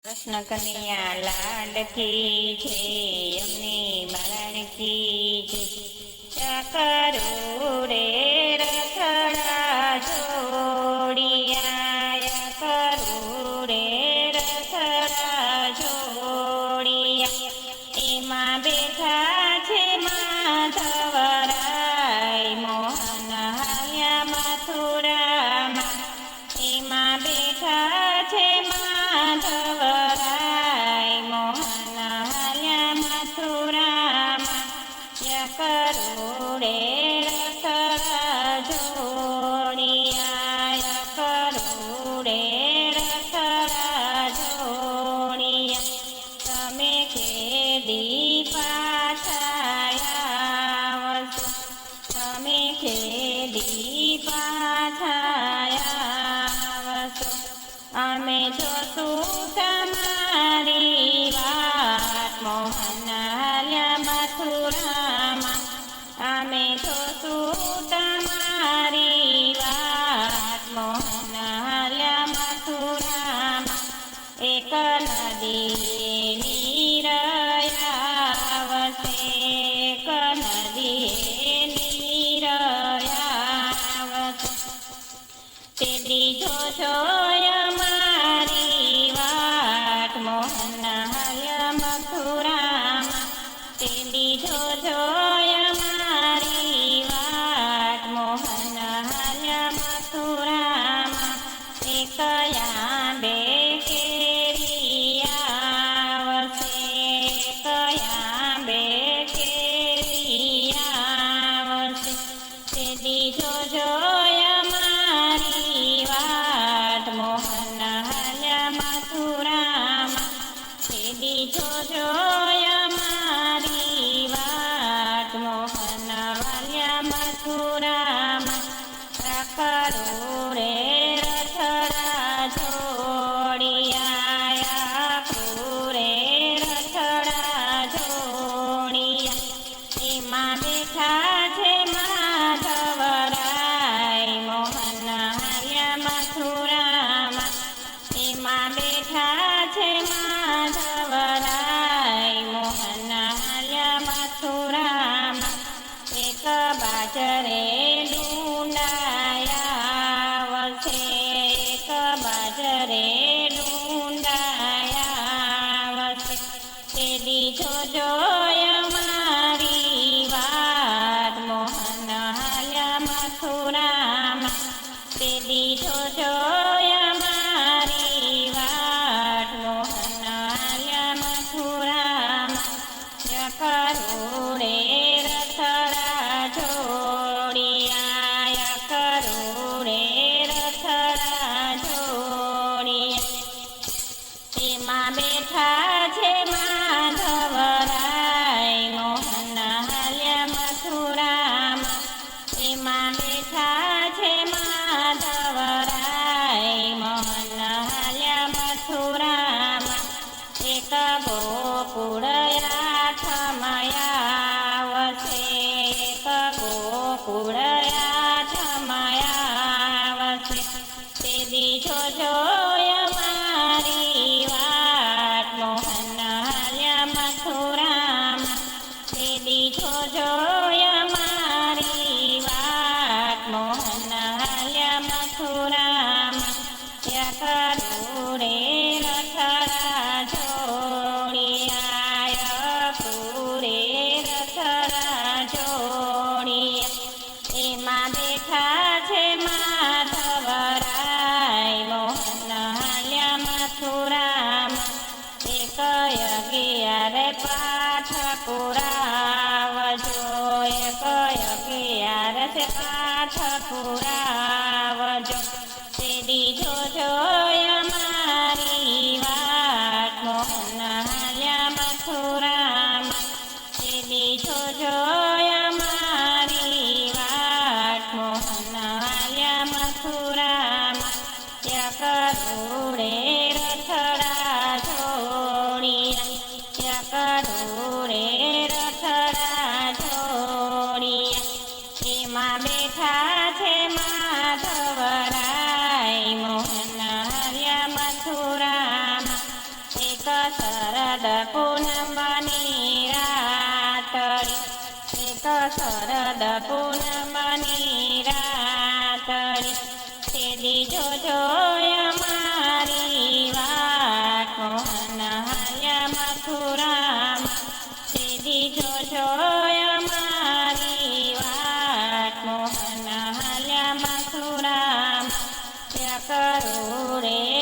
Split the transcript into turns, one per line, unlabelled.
કૃષ્ણ કનૈયા લાડ કી છે અમને બાળ કી છે કરો રે રથડા જોડિયા કરો રે રથડા જોડિયા એમાં બેઠા છે માધવરાય મોહન હાલ્યા મથુરામાં એમાં બેઠા છે માધવરાય મોહન હાલ્યા મથુરામાં કરો રે રથડા જોડિયા કરો રે રથડા જોડિયા તમે ખેડી પાછા આવશો તમે ખેડી પાછા આવશો અમે જોશું તમારી વાત મોહન હાલ્યા મથુરામાં અમે જોશું તમારી વાત મોહન હાલ્યા મથુરામાં એક નદી નીરયાવશે એક નદી નીરયાવશે તેડી જોજો અમારી વાત મોહન હાલ્યા મથુરામાં તેડી જોજો અમારી વાત મોહન હાલ્યા મથુરામાં એક આંબે કેરી આવશે એક આંબે કેરી આવશે તેડી જોજો અમારી વાત મોહન હાલ્યા મથુરામાં તેડી જોજો અમારી વાત મોહન હાલ્યા મથુરામાં કરો રે રથડા જોડિયા રે રથડા જોડિયા એમાં બેઠા છે માધવરાય મોહન હાલ્યા મથુરામાં એમાં બેઠા છે માધવરાય મોહન હાલ્યા મથુરામાં એક બાજરે ડુંડાયાવશે એક બાજરે ડુંડાયાવશે તેડી જોજો અમારી વાત મોહન હાલ્યા મથુરામાં તેડી જોજો અમારી વાત મોહન હાલ્યા મથુરામાં કરો રે રથડા જોડિયા કરો રે રથડા જોડિયા એમાં બેઠા છે માધવરાય મોહન હાલ્યા મથુરામાં એમાં બેઠા છે માધવરાય મોહન હાલ્યા મથુરામાં એક ગોકુળ આઠમયાવશે એક ગોકુળ આઠમયાવશે તેડી જોજો અમારી વાત મોહન હાલ્યા મથુરામાં તેડી જોજો અમારી વાત મોહન હાલ્યા મથુરામાં કરો રે રથડા જોડિયા રે રથડા જોડિયા એમાં બેઠા છે માધવરાય મોહન હાલ્યા મથુરામાં એક અગિયાર પાઠ પુરાવજો એક અગિયાર પાઠ પુરાવજો તેડી જોજો અમારી વાત મોહન હાલ્યા મથુરામાં તેડી જોજો અમારી વાત મોહન હાલ્યા મથુરામાં કરો રે રથડા જોડિયા કરો રે રથડા જોડિયા એમાં શરદ પૂનમની રાતડી એક શરદ પૂનમની રાતડી તે દીજો જોય મારી વાટ મોહન હાલ્યા મથુરામાં તે દીજો જોય મારી વાટ મોહન હાલ્યા મથુરામાં ત્યાં કરુણે